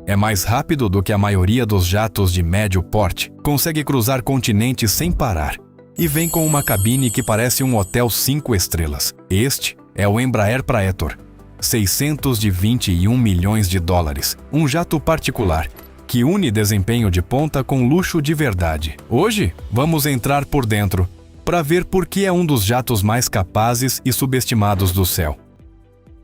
É mais rápido do que a maioria dos jatos de médio porte, consegue cruzar continentes sem parar e vem com uma cabine que parece um hotel 5 estrelas. Este é o Embraer Praetor, 621 milhões de dólares, um jato particular que une desempenho de ponta com luxo de verdade. Hoje, vamos entrar por dentro para ver por que é um dos jatos mais capazes e subestimados do céu.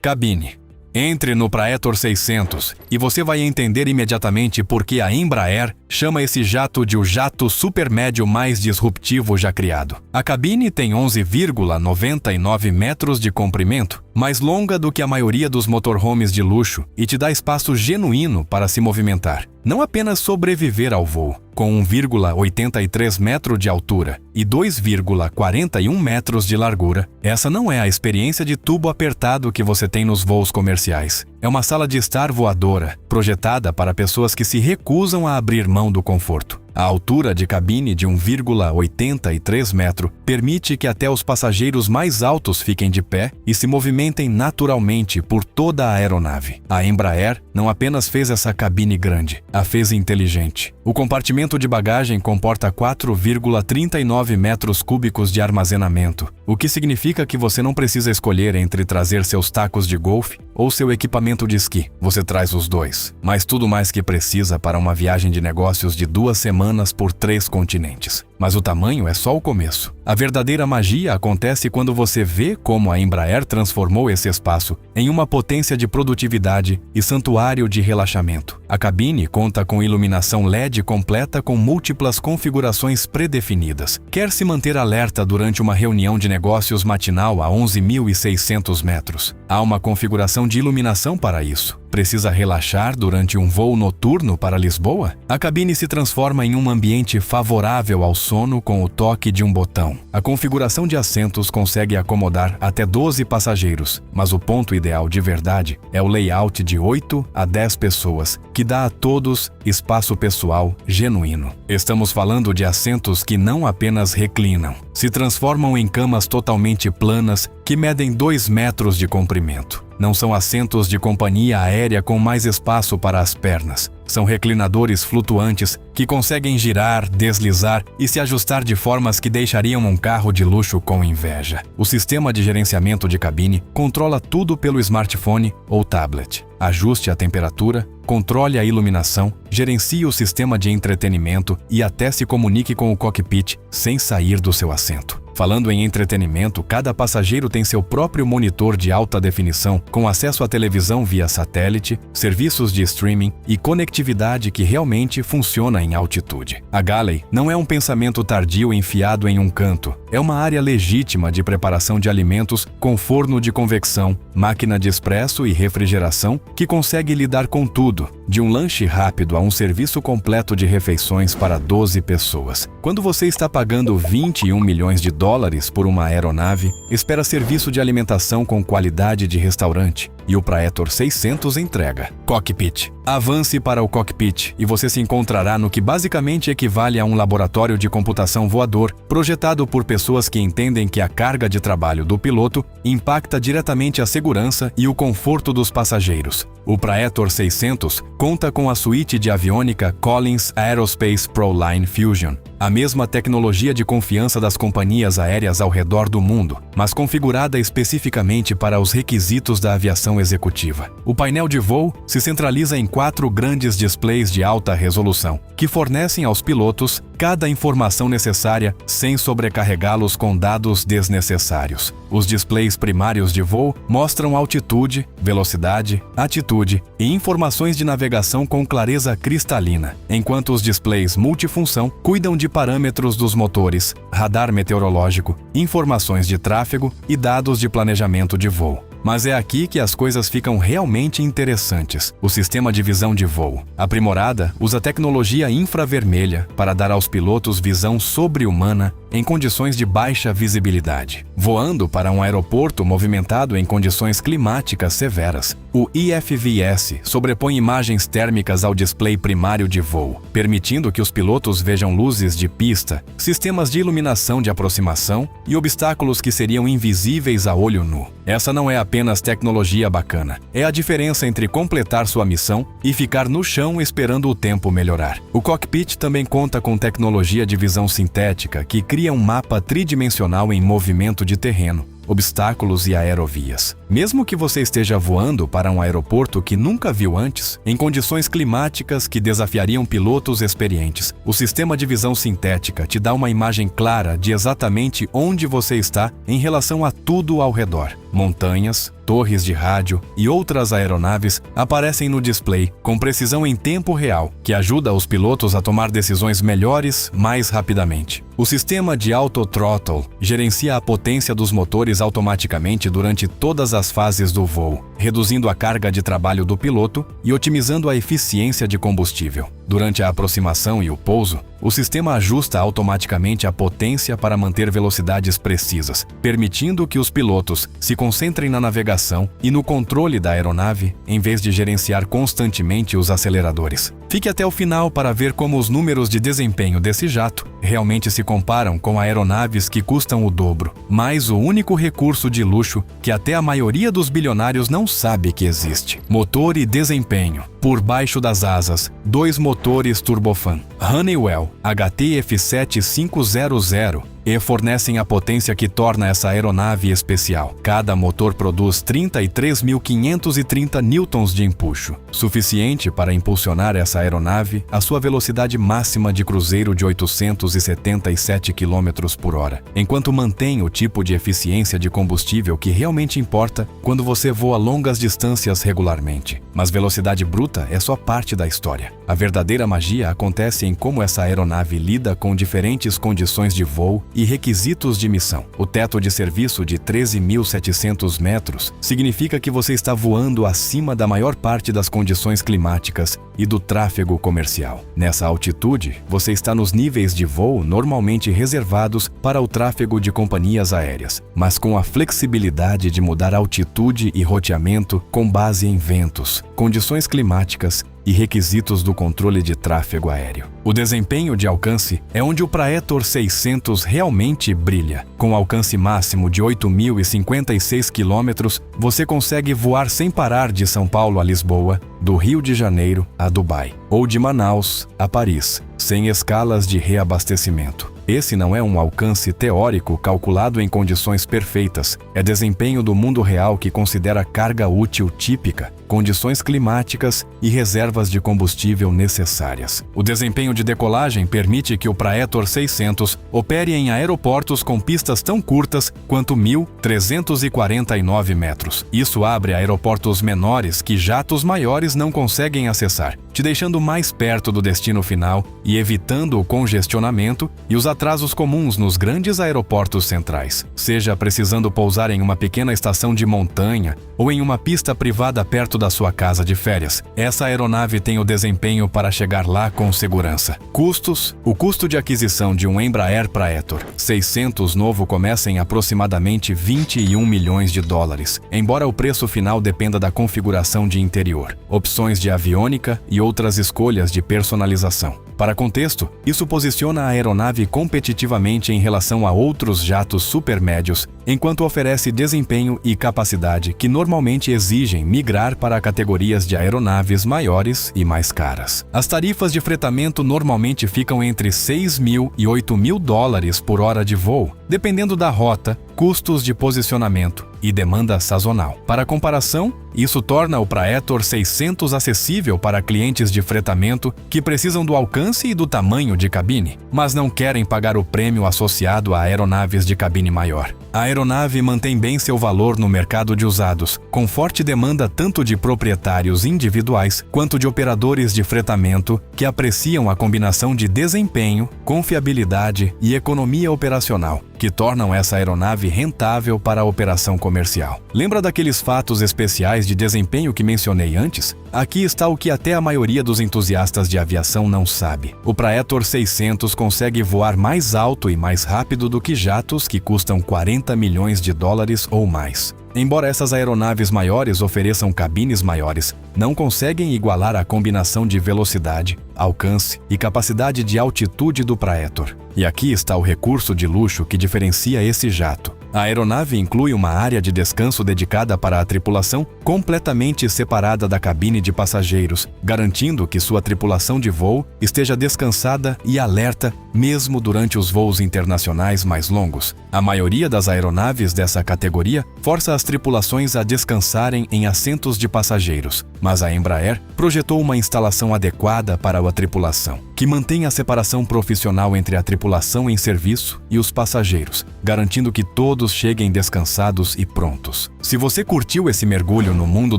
Cabine. Entre no Praetor 600 e você vai entender imediatamente por que a Embraer chama esse jato de o jato supermédio mais disruptivo já criado. A cabine tem 11,99 metros de comprimento, mais longa do que a maioria dos motorhomes de luxo e te dá espaço genuíno para se movimentar. Não apenas sobreviver ao voo. Com 1,83 metro de altura e 2,41 metros de largura, essa não é a experiência de tubo apertado que você tem nos voos comerciais. É uma sala de estar voadora, projetada para pessoas que se recusam a abrir mão do conforto. A altura de cabine de 1,83 metro permite que até os passageiros mais altos fiquem de pé e se movimentem naturalmente por toda a aeronave. A Embraer não apenas fez essa cabine grande, a fez inteligente. O compartimento de bagagem comporta 4,39 metros cúbicos de armazenamento, o que significa que você não precisa escolher entre trazer seus tacos de golfe ou seu equipamento de esqui. Você traz os dois, mas tudo mais que precisa para uma viagem de negócios de 2 semanas por 3 continentes. Mas o tamanho é só o começo. A verdadeira magia acontece quando você vê como a Embraer transformou esse espaço em uma potência de produtividade e santuário de relaxamento. A cabine conta com iluminação LED completa com múltiplas configurações predefinidas. Quer se manter alerta durante uma reunião de negócios matinal a 11.600 metros? Há uma configuração de iluminação para isso. Precisa relaxar durante um voo noturno para Lisboa? A cabine se transforma em um ambiente favorável ao sono com o toque de um botão. A configuração de assentos consegue acomodar até 12 passageiros, mas o ponto ideal de verdade é o layout de 8 a 10 pessoas, que dá a todos espaço pessoal genuíno. Estamos falando de assentos que não apenas reclinam, se transformam em camas totalmente planas que medem 2 metros de comprimento. Não são assentos de companhia aérea com mais espaço para as pernas. São reclinadores flutuantes que conseguem girar, deslizar e se ajustar de formas que deixariam um carro de luxo com inveja. O sistema de gerenciamento de cabine controla tudo pelo smartphone ou tablet. Ajuste a temperatura, controle a iluminação, gerencie o sistema de entretenimento e até se comunique com o cockpit sem sair do seu assento. Falando em entretenimento, cada passageiro tem seu próprio monitor de alta definição com acesso à televisão via satélite, serviços de streaming e conectividade que realmente funciona em altitude. A galley não é um pensamento tardio enfiado em um canto. É uma área legítima de preparação de alimentos com forno de convecção, máquina de expresso e refrigeração que consegue lidar com tudo, de um lanche rápido a um serviço completo de refeições para 12 pessoas. Quando você está pagando 21 milhões de dólares por uma aeronave, espera serviço de alimentação com qualidade de restaurante, e o Praetor 600 entrega. Cockpit. Avance para o cockpit e você se encontrará no que basicamente equivale a um laboratório de computação voador projetado por pessoas que entendem que a carga de trabalho do piloto impacta diretamente a segurança e o conforto dos passageiros. O Praetor 600 conta com a suíte de aviônica Collins Aerospace ProLine Fusion, a mesma tecnologia de confiança das companhias aéreas ao redor do mundo, mas configurada especificamente para os requisitos da aviação executiva. O painel de voo se centraliza em 4 grandes displays de alta resolução, que fornecem aos pilotos cada informação necessária sem sobrecarregá-los com dados desnecessários. Os displays primários de voo mostram altitude, velocidade, atitude e informações de navegação com clareza cristalina, enquanto os displays multifunção cuidam de parâmetros dos motores, radar meteorológico, informações de tráfego e dados de planejamento de voo. Mas é aqui que as coisas ficam realmente interessantes. O sistema de visão de voo, aprimorada, usa tecnologia infravermelha para dar aos pilotos visão sobre-humana em condições de baixa visibilidade. Voando para um aeroporto movimentado em condições climáticas severas, o IFVS sobrepõe imagens térmicas ao display primário de voo, permitindo que os pilotos vejam luzes de pista, sistemas de iluminação de aproximação e obstáculos que seriam invisíveis a olho nu. Essa não é apenas apenas tecnologia bacana. É a diferença entre completar sua missão e ficar no chão esperando o tempo melhorar. O cockpit também conta com tecnologia de visão sintética que cria um mapa tridimensional em movimento de terreno, obstáculos e aerovias. Mesmo que você esteja voando para um aeroporto que nunca viu antes, em condições climáticas que desafiariam pilotos experientes, o sistema de visão sintética te dá uma imagem clara de exatamente onde você está em relação a tudo ao redor. Montanhas, torres de rádio e outras aeronaves aparecem no display com precisão em tempo real, que ajuda os pilotos a tomar decisões melhores mais rapidamente. O sistema de auto-throttle gerencia a potência dos motores automaticamente durante todas as fases do voo, reduzindo a carga de trabalho do piloto e otimizando a eficiência de combustível. Durante a aproximação e o pouso, o sistema ajusta automaticamente a potência para manter velocidades precisas, permitindo que os pilotos se concentrem na navegação e no controle da aeronave, em vez de gerenciar constantemente os aceleradores. Fique até o final para ver como os números de desempenho desse jato realmente se comparam com aeronaves que custam o dobro, mas o único recurso de luxo que até a maioria dos bilionários não sabe que existe. Motor e desempenho. Por baixo das asas, 2 motores turbofan Honeywell HTF7500 e fornecem a potência que torna essa aeronave especial. Cada motor produz 33.530 newtons de empuxo, suficiente para impulsionar essa aeronave à sua velocidade máxima de cruzeiro de 877 km por hora, enquanto mantém o tipo de eficiência de combustível que realmente importa quando você voa longas distâncias regularmente. Mas velocidade bruta é só parte da história. A verdadeira magia acontece em como essa aeronave lida com diferentes condições de voo e requisitos de missão. O teto de serviço de 13.700 metros significa que você está voando acima da maior parte das condições climáticas e do tráfego comercial. Nessa altitude, você está nos níveis de voo normalmente reservados para o tráfego de companhias aéreas, mas com a flexibilidade de mudar altitude e roteamento com base em ventos, condições climáticas e requisitos do controle de tráfego aéreo. O desempenho de alcance é onde o Praetor 600 realmente brilha. Com alcance máximo de 8.056 km, você consegue voar sem parar de São Paulo a Lisboa, do Rio de Janeiro a Dubai, ou de Manaus a Paris, sem escalas de reabastecimento. Esse não é um alcance teórico calculado em condições perfeitas, é desempenho do mundo real que considera carga útil típica, condições climáticas e reservas de combustível necessárias. O desempenho de decolagem permite que o Praetor 600 opere em aeroportos com pistas tão curtas quanto 1.349 metros. Isso abre aeroportos menores que jatos maiores não conseguem acessar, te deixando mais perto do destino final e evitando o congestionamento e os atrasos comuns nos grandes aeroportos centrais. Seja precisando pousar em uma pequena estação de montanha ou em uma pista privada perto da sua casa de férias, essa aeronave tem o desempenho para chegar lá com segurança. Custos: o custo de aquisição de um Embraer Praetor 600 novo começa em aproximadamente 21 milhões de dólares, embora o preço final dependa da configuração de interior, opções de aviônica e outras escolhas de personalização. Para contexto, isso posiciona a aeronave competitivamente em relação a outros jatos supermédios, enquanto oferece desempenho e capacidade que normalmente exigem migrar para categorias de aeronaves maiores e mais caras. As tarifas de fretamento normalmente ficam entre 6.000 e 8.000 dólares por hora de voo, dependendo da rota, custos de posicionamento e demanda sazonal. Para comparação, isso torna o Praetor 600 acessível para clientes de fretamento que precisam do alcance e do tamanho de cabine, mas não querem pagar o prêmio associado a aeronaves de cabine maior. A aeronave mantém bem seu valor no mercado de usados, com forte demanda tanto de proprietários individuais quanto de operadores de fretamento que apreciam a combinação de desempenho, confiabilidade e economia operacional, que tornam essa aeronave rentável para a operação comercial. Lembra daqueles fatos especiais de desempenho que mencionei antes? Aqui está o que até a maioria dos entusiastas de aviação não sabe. O Praetor 600 consegue voar mais alto e mais rápido do que jatos que custam 40 milhões de dólares ou mais. Embora essas aeronaves maiores ofereçam cabines maiores, não conseguem igualar a combinação de velocidade, alcance e capacidade de altitude do Praetor. E aqui está o recurso de luxo que diferencia esse jato: A aeronave inclui uma área de descanso dedicada para a tripulação, completamente separada da cabine de passageiros, garantindo que sua tripulação de voo esteja descansada e alerta mesmo durante os voos internacionais mais longos. A maioria das aeronaves dessa categoria força as tripulações a descansarem em assentos de passageiros, mas a Embraer projetou uma instalação adequada para a tripulação, que mantém a separação profissional entre a tripulação em serviço e os passageiros, garantindo que todos cheguem descansados e prontos. Se você curtiu esse mergulho no mundo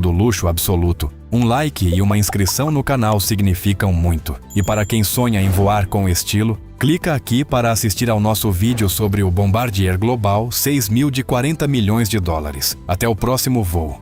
do luxo absoluto, um like e uma inscrição no canal significam muito. E para quem sonha em voar com estilo, clica aqui para assistir ao nosso vídeo sobre o Bombardier Global 6000 de $40 milhões. Até o próximo voo.